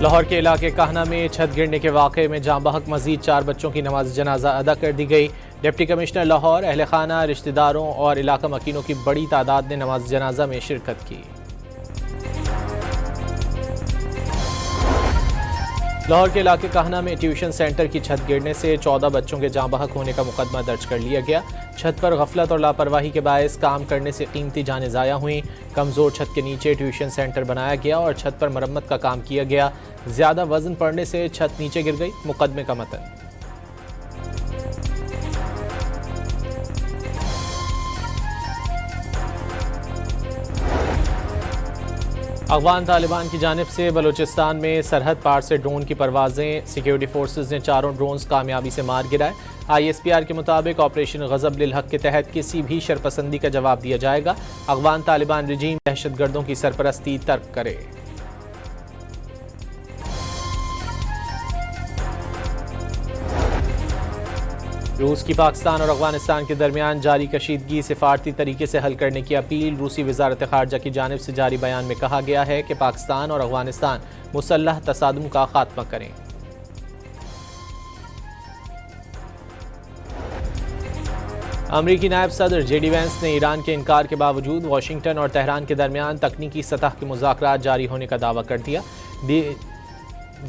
लाहौर के इलाके काहना में छत गिरने के वाक़े में जाँ बहक मजीद 4 बच्चों की नमाज जनाजा अदा कर दी गई। डिप्टी कमिश्नर लाहौर, अहल खाना, रिश्तेदारों और इलाका मकीनों की बड़ी तादाद ने नमाज जनाजा में शिरकत की। लाहौर के इलाके काहना में ट्यूशन सेंटर की छत गिरने से 14 बच्चों के जाँ बहक होने का मुकदमा दर्ज कर लिया गया। छत पर गफलत और लापरवाही के बायस काम करने से कीमती जानें ज़ाया हुई। कमज़ोर छत के नीचे ट्यूशन सेंटर बनाया गया और छत पर मरम्मत का काम किया गया। ज़्यादा वजन पड़ने से छत नीचे गिर गई। मुकदमे का मतन। अफगान तालिबान की जानिब से बलूचिस्तान में सरहद पार से ड्रोन की परवाजें। सिक्योरिटी फोर्सेज ने 4 ड्रोन्स कामयाबी से मार गिराए। ISPR के मुताबिक ऑपरेशन गज़ब लिल हक के तहत किसी भी शरपसंदी का जवाब दिया जाएगा। अफगान तालिबान रजीम दहशतगर्दों की सरपरस्ती तर्क करे। रूस की पाकिस्तान और अफगानिस्तान के दरमियान जारी कशीदगी सिफारती तरीके से हल करने की अपील। रूसी वजारत खारजा की जानिब से जारी बयान में कहा गया है कि पाकिस्तान और अफगानिस्तान मुसल्लह तसादुम का खात्मा करें। अमरीकी नायब सदर JD वैंस ने ईरान के इनकार के बावजूद वाशिंगटन और तेहरान के दरमियान तकनीकी सतह के मुज़ाकरात जारी होने का दावा कर दिया।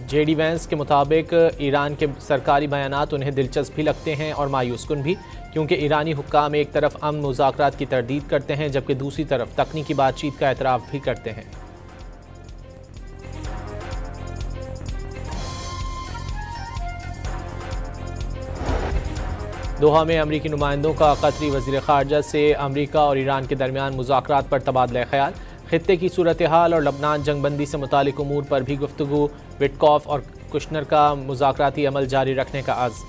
JD वैंस के मुताबिक ईरान के सरकारी बयानात उन्हें दिलचस्प भी लगते हैं और मायूसकुन भी, क्योंकि ईरानी हुक्काम एक तरफ अमन मुज़ाकरात की तरदीद करते हैं जबकि दूसरी तरफ तकनीकी बातचीत का एतराफ़ भी करते हैं। दोहा में अमरीकी नुमाइंदों का कतरी वज़ीर ख़ारजा से अमरीका और ईरान के दरमियान मुज़ाकरात पर तबादला ख्याल। खित्ते की सूरत हाल और लबनान जंगबंदी से मुतालिक उमूर पर भी गुफ्तगू। विटकॉफ और कुशनर का मुज़ाकराती अमल जारी रखने का अज़्म।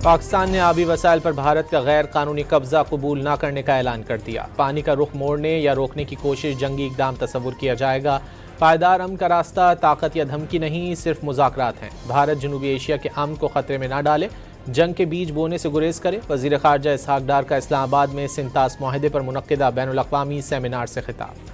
पाकिस्तान ने आबी वसाइल पर भारत का गैर कानूनी कब्जा कबूल न करने का ऐलान कर दिया। पानी का रुख मोड़ने या रोकने की कोशिश जंगी इक़दाम तस्वुर किया जाएगा। पायदार अमन का रास्ता ताकत या धमकी नहीं, सिर्फ मुज़ाकरात हैं। भारत जनूबी एशिया के अमन को ख़तरे में न डाले, जंग के बीज बोने से गुरेज करे। वज़ीर ख़ारजा इसहाक डार का इस्लामाबाद में सिंतास मुआहदे पर मुनक्किदा बैनुल अक़वामी सेमिनार से खिताब।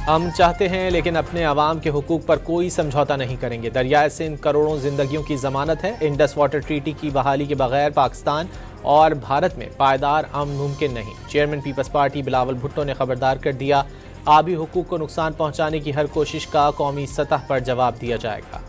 हम चाहते हैं लेकिन अपने अवाम के हुकूक पर कोई समझौता नहीं करेंगे। दरियाए सिंध करोड़ों जिंदगियों की जमानत है। इंडस वाटर ट्रीटी की बहाली के बगैर पाकिस्तान और भारत में पायदार अमन मुमकिन नहीं। चेयरमैन पीपल्स पार्टी बिलावल भुट्टो ने खबरदार कर दिया, आबी हुकूक को नुकसान पहुंचाने की हर कोशिश का कौमी सतह पर जवाब दिया जाएगा।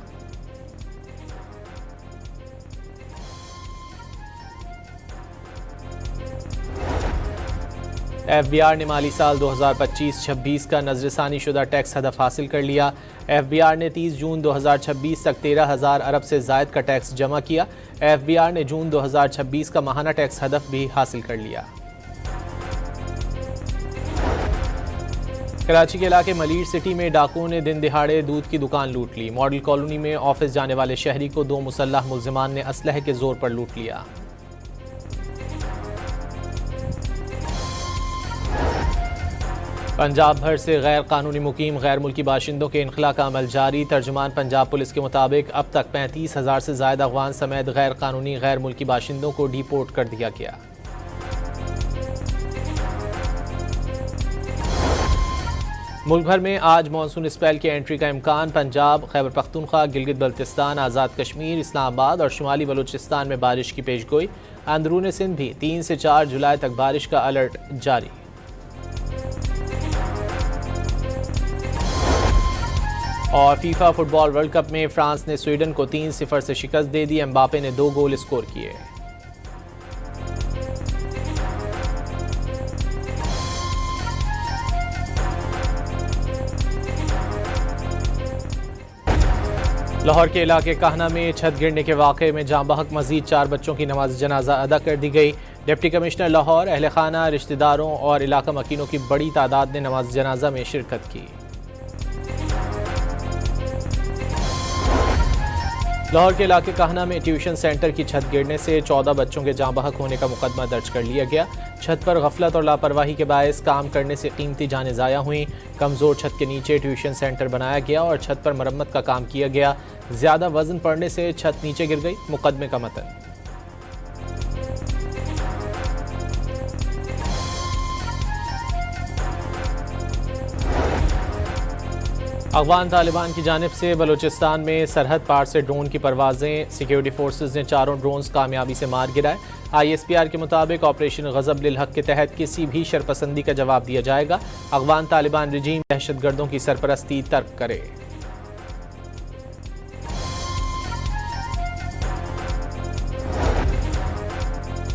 FBR ने माली साल 2025-26 का नजरसानी शुदा टैक्स हदफ हासिल कर लिया। FBR ने 30 जून 2026 तक 13,000 अरब से जायद का टैक्स जमा किया। FBR ने जून 2026 का माहाना टैक्स हदफ भी हासिल कर लिया। कराची के इलाके मलीर सिटी में डाकुओं ने दिन दिहाड़े दूध की दुकान लूट ली। मॉडल कॉलोनी में ऑफिस जाने वाले शहरी को 2 मुसल्लह मुल्जिमान ने असलहे के जोर पर लूट लिया। पंजाब भर से गैर कानूनी मुकीम गैर मुल्की बाशिंदों के इनखला का अमल जारी। तर्जुमान पंजाब पुलिस के मुताबिक अब तक 35,000 से ज़ायद अफगान समेत गैर कानूनी गैर मुल्की बाशिंदों को डिपोर्ट कर दिया गया। मुल्क भर में आज मानसून स्पेल की एंट्री का इम्कान। पंजाब, खैबर पख्तूनख्वा, गिलगित बल्तिस्तान, आज़ाद कश्मीर, इस्लामाबाद और शुमाली बलूचिस्तान में बारिश की पेशगोई। अंदरून सिंध भी 3 से 4 जुलाई तक बारिश का अलर्ट जारी। और फीफा फुटबॉल वर्ल्ड कप में फ्रांस ने स्वीडन को 3-0 से शिकस्त दे दी। एम्बापे ने 2 गोल स्कोर किए। लाहौर के इलाके काहना में छत गिरने के वाक़े में जाँ बहक मजीद 4 बच्चों की नमाज जनाजा अदा कर दी गई। डिप्टी कमिश्नर लाहौर, अहल खाना, रिश्तेदारों और इलाका मकीनों की बड़ी तादाद ने नमाज जनाजा में शिरकत की। लाहौर के इलाके कहना में ट्यूशन सेंटर की छत गिरने से 14 बच्चों के जाँ बहक होने का मुकदमा दर्ज कर लिया गया। छत पर गफलत और लापरवाही के बायस काम करने से कीमती जानें ज़ाया हुई। कमज़ोर छत के नीचे ट्यूशन सेंटर बनाया गया और छत पर मरम्मत का काम किया गया। ज़्यादा वजन पड़ने से छत नीचे गिर गई। मुकदमे का मतन अफगान तालिबान की जानिब से बलूचिस्तान में सरहद पार से ड्रोन की परवाजें। सिक्योरिटी फोर्सेज ने 4 ड्रोन्स कामयाबी से मार गिराए। ISPR के मुताबिक ऑपरेशन गज़ब लिल हक के तहत किसी भी शरपसंदी का जवाब दिया जाएगा। अफगान तालिबान रजीम दहशतगर्दों की सरपरस्ती तर्क करे।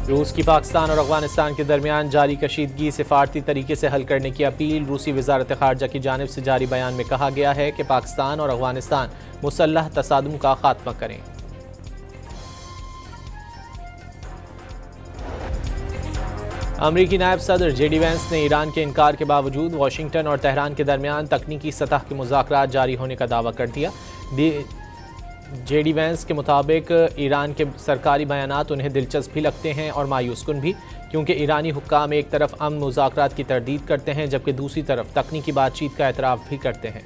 रूस की पाकिस्तान और अफगानिस्तान के दरमियान जारी कशीदगी सिफारती तरीके से हल करने की अपील। रूसी वजारत खारजा की जानिब से जारी बयान में कहा गया है कि पाकिस्तान और अफगानिस्तान मुसल्लह तसादुम का खात्मा करें। अमरीकी नायब सदर JD वैंस ने ईरान के इनकार के बावजूद वाशिंगटन और तेहरान के दरमियान तकनीकी सतह के मुज़ाकरात जारी होने का दावा कर दिया। JD वैंस के मुताबिक ईरान के सरकारी बयानात उन्हें दिलचस्प भी लगते हैं और मायूसकुन भी, क्योंकि ईरानी हुक्काम एक तरफ अमन मुज़ाकरात की तरदीद करते हैं जबकि दूसरी तरफ तकनीकी बातचीत का एतराफ़ भी करते हैं।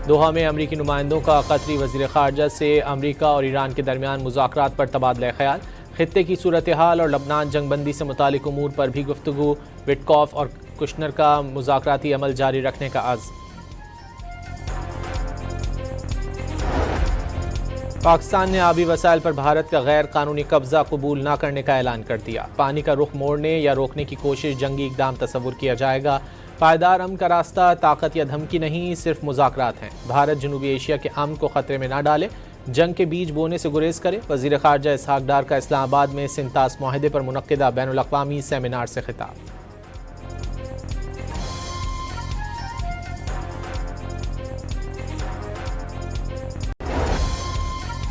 दोहा में अमरीकी नुमाइंदों का कतरी वज़ीर ख़ारजा से अमरीका और ईरान के दरमियान मुज़ाकरात पर तबादला ख्याल। खित्ते की सूरत हाल और लबनान जंगबंदी से मुतालिक उमूर पर भी गुफ्तगू। विटकॉफ और कुशनर का मुज़ाकराती अमल जारी रखने का आज़्म। पाकिस्तान ने आबी वसाइल पर भारत का गैर कानूनी कब्जा कबूल न करने का ऐलान कर दिया। पानी का रुख मोड़ने या रोकने की कोशिश जंगी इक़दाम तस्वुर किया जाएगा। पायदार अमन का रास्ता ताकत या धमकी नहीं, सिर्फ मुज़ाकरात हैं। भारत जनूबी एशिया के अमन को ख़तरे में न डाले, जंग के बीज बोने से गुरेज करे। वज़ीर ख़ारजा इसहाक डार का इस्लामाबाद में सिंतास मुआहदे पर मुनक्किदा बैनुल अक़वामी सेमिनार से खिताब।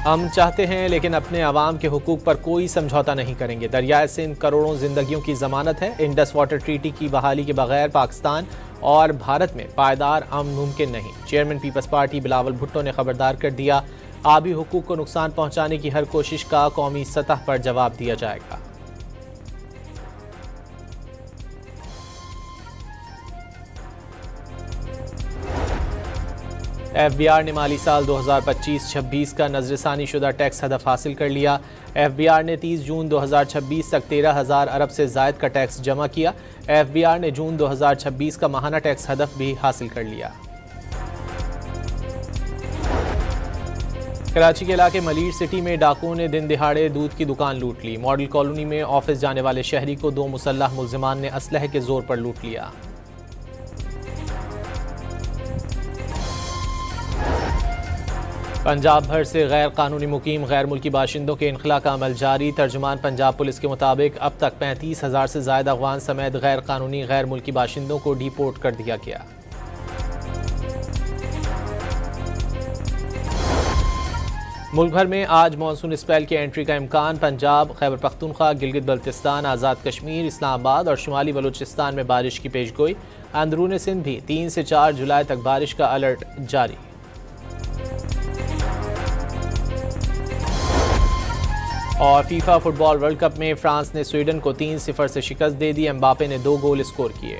हम चाहते हैं लेकिन अपने अवाम के हुकूक पर कोई समझौता नहीं करेंगे। दरियाए सिंध करोड़ों जिंदगियों की जमानत है। इंडस वाटर ट्रीटी की बहाली के बगैर पाकिस्तान और भारत में पायदार अमन मुमकिन नहीं। चेयरमैन पीपल्स पार्टी बिलावल भुट्टो ने खबरदार कर दिया, आबी हुकूक को नुकसान पहुंचाने की हर कोशिश का कौमी सतह पर जवाब दिया जाएगा। FBR ने माली साल 2025-26 का नजरसानी शुदा टैक्स हदफ हासिल कर लिया। FBR ने 30 जून 2026 तक 13,000 अरब से जायद का टैक्स जमा किया। FBR ने जून 2026 का माहाना टैक्स हदफ भी हासिल कर लिया। कराची के इलाके मलीर सिटी में डाकुओं ने दिन दिहाड़े दूध की दुकान लूट ली। मॉडल कॉलोनी में ऑफिस जाने वाले शहरी को 2 मुसल्लह मुल्जिमान ने असलहे के जोर पर लूट लिया। पंजाब भर से गैर कानूनी मुकीम गैर मुल्की बाशिंदों के इनखला का अमल जारी। तर्जुमान पंजाब पुलिस के मुताबिक अब तक 35,000 से ज़ायद अफगान समेत गैर कानूनी गैर मुल्की बाशिंदों को डिपोर्ट कर दिया गया। मुल्क भर में आज मानसून स्पेल की एंट्री का इम्कान। पंजाब, खैबर पख्तूनख्वा, गिलगित बल्तिस्तान, आज़ाद कश्मीर, इस्लामाबाद और शुमाली बलूचिस्तान में बारिश की पेशगोई। अंदरून सिंध भी 3 से 4 जुलाई तक बारिश का अलर्ट जारी। और फीफा फुटबॉल वर्ल्ड कप में फ्रांस ने स्वीडन को 3-0 से शिकस्त दे दी। एम्बापे ने 2 गोल स्कोर किए।